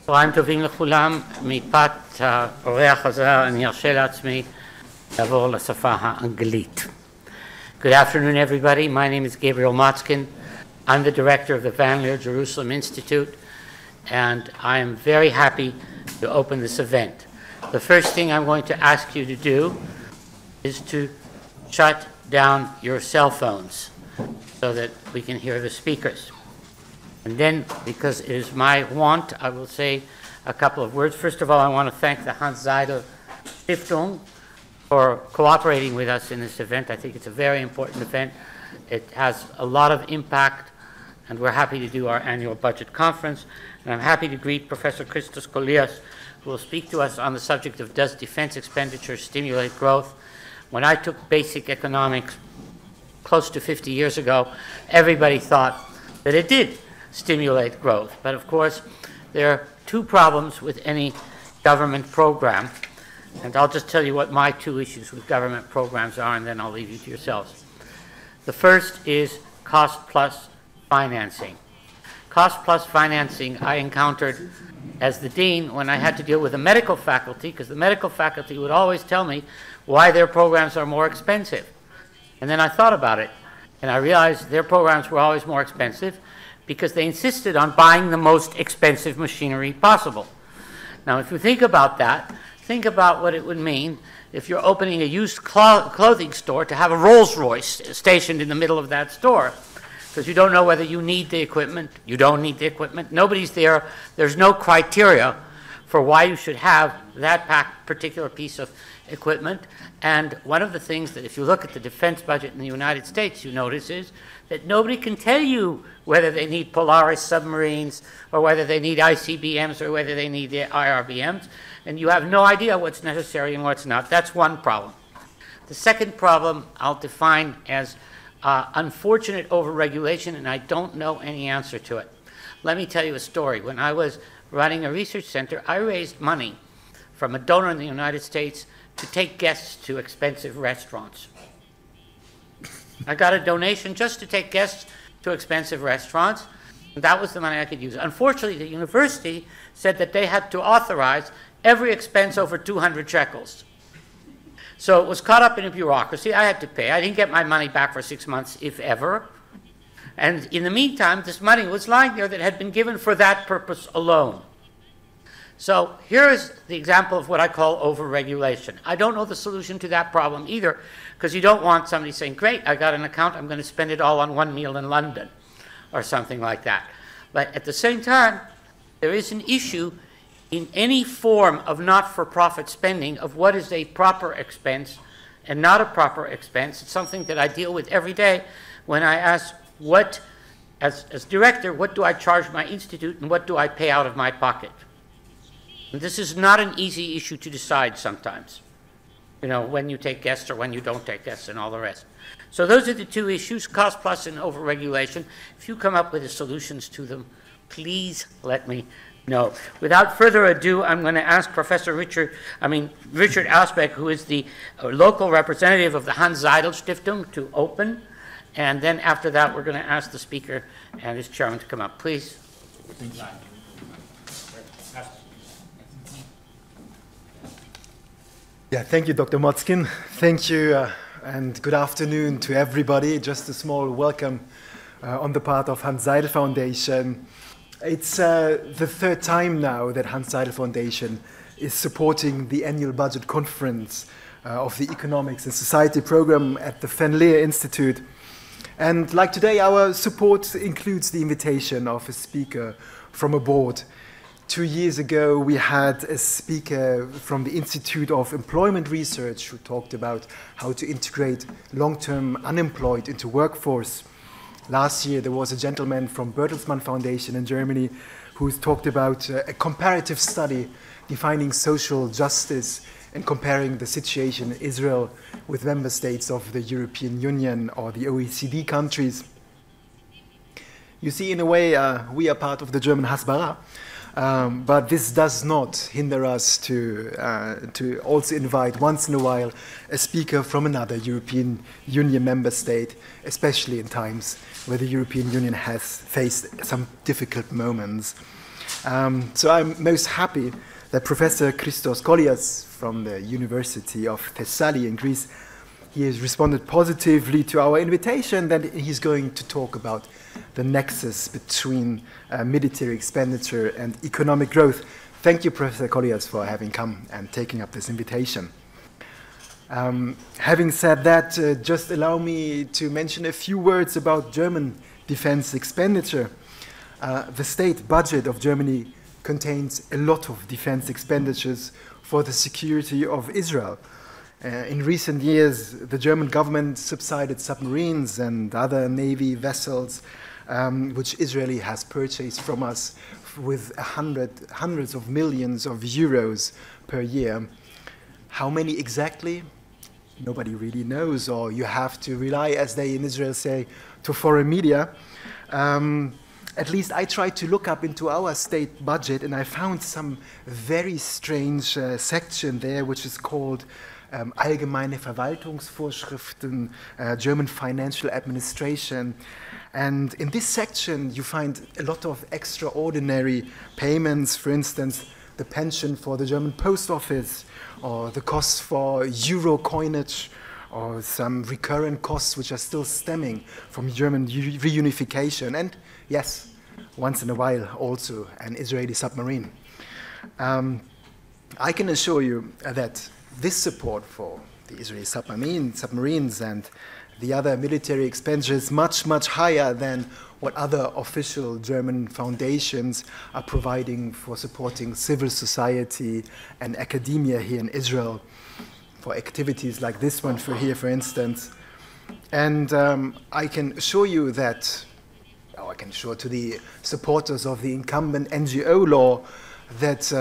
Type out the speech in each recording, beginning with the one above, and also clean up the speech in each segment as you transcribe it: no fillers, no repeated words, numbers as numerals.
צהריים טובים לכולם, מפאת האורח הזה אני ארשה לעצמי לעבור לשפה האנגלית. Good afternoon everybody, my name is Gabriel Mוצקין. I'm the director of the Van Leer Jerusalem Institute and I am very happy to open this event. The first thing I'm going to ask you to do is to shut down your cell phones so that we can hear the speakers. And then, because it is my want, I will say a couple of words. First of all, I want to thank the Zeyidel Stiftung for cooperating with us in this event. I think it's a very important event. It has a lot of impact, and we're happy to do our annual budget conference. And I'm happy to greet Professor Christos Kolias, who will speak to us on the subject of does defense expenditure stimulate growth. When I took basic economics close to 50 years ago, everybody thought that it did stimulate growth. But of course, there are two problems with any government program. And I'll just tell you what my two issues with government programs are, and then I'll leave you to yourselves. The first is cost plus financing. Cost plus financing I encountered as the dean when I had to deal with the medical faculty, because the medical faculty would always tell me why their programs are more expensive. And then I thought about it, and I realized their programs were always more expensive because they insisted on buying the most expensive machinery possible. Now, if you think about that, think about what it would mean if you're opening a used clothing store to have a Rolls-Royce stationed in the middle of that store, because you don't know whether you need the equipment, you don't need the equipment, nobody's there, there's no criteria for why you should have that particular piece of equipment. And one of the things that if you look at the defense budget in the United States, you notice is that nobody can tell you whether they need Polaris submarines or whether they need ICBMs or whether they need the IRBMs, and you have no idea what's necessary and what's not. That's one problem. The second problem I'll define as unfortunate overregulation, and I don't know any answer to it. Let me tell you a story. When I was running a research center, I raised money from a donor in the United States to take guests to expensive restaurants. I got a donation just to take guests to expensive restaurants, and that was the money I could use. Unfortunately, the university said that they had to authorize every expense over 200 shekels. So it was caught up in a bureaucracy. I had to pay. I didn't get my money back for 6 months, if ever. And in the meantime, this money was lying there that had been given for that purpose alone. So here is the example of what I call overregulation. I don't know the solution to that problem either, because you don't want somebody saying, great, I got an account, I'm going to spend it all on one meal in London, or something like that. But at the same time, there is an issue in any form of not-for-profit spending of what is a proper expense and not a proper expense. It's something that I deal with every day when I ask what, as director, what do I charge my institute and what do I pay out of my pocket? And this is not an easy issue to decide sometimes, you know, when you take guests or when you don't take guests and all the rest. So those are the two issues, cost plus and overregulation. If you come up with the solutions to them, please let me know. Without further ado, I'm going to ask Professor Richard Aspek, who is the local representative of the Zeyidel Stiftung, to open. And then after that, we're going to ask the speaker and his chairman to come up. Please. Yeah, thank you, Dr. Mוצקין. Thank you, and good afternoon to everybody. Just a small welcome on the part of Zeyidel Foundation. It's the third time now that Zeyidel Foundation is supporting the annual budget conference of the Economics and Society program at the Van Leer Institute. And like today, our support includes the invitation of a speaker from abroad. 2 years ago, we had a speaker from the Institute of Employment Research who talked about how to integrate long-term unemployed into workforce. Last year, there was a gentleman from Bertelsmann Foundation in Germany who talked about a comparative study defining social justice and comparing the situation in Israel with member states of the European Union or the OECD countries. You see, in a way, we are part of the German Hasbara. But this does not hinder us to also invite once in a while a speaker from another European Union member state, especially in times where the European Union has faced some difficult moments. So I'm most happy that Professor Christos Kollias from the University of Thessaly in Greece, he has responded positively to our invitation that he's going to talk about the nexus between military expenditure and economic growth. Thank you, Professor Kollias, for having come and taking up this invitation. Having said that, just allow me to mention a few words about German defense expenditure. The state budget of Germany contains a lot of defense expenditures for the security of Israel. In recent years, the German government subsidized submarines and other navy vessels, which Israel has purchased from us with hundreds of millions of euros per year. How many exactly? Nobody really knows, or you have to rely, as they in Israel say, to foreign media. At least I tried to look up into our state budget, and I found some very strange section there, which is called Allgemeine Verwaltungsvorschriften, German Financial Administration. And in this section, you find a lot of extraordinary payments, for instance, the pension for the German post office, or the costs for euro coinage, or some recurrent costs which are still stemming from German reunification, and yes, once in a while also an Israeli submarine. I can assure you that this support for the Israeli submarines and the other military expenditure is much, much higher than what other official German foundations are providing for supporting civil society and academia here in Israel, for activities like this one for instance. And I can assure you that, I can assure to the supporters of the incumbent NGO law that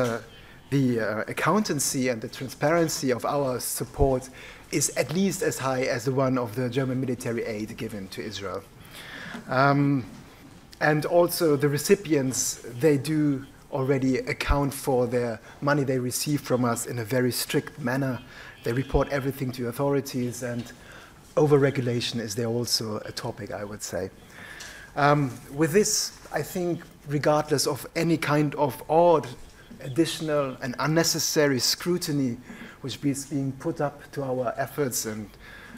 the accountancy and the transparency of our support is at least as high as the one of the German military aid given to Israel. And also the recipients, they do already account for their money they receive from us in a very strict manner. They report everything to authorities, and over-regulation is there also a topic, I would say. With this, I think, regardless of any kind of odd, additional and unnecessary scrutiny which is being put up to our efforts, and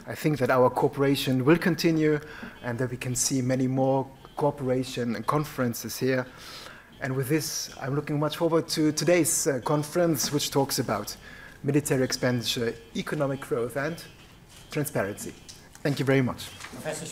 I think that our cooperation will continue and that we can see many more cooperation and conferences here. And with this, I'm looking much forward to today's conference, which talks about military expenditure, economic growth, and transparency. Thank you very much. Professor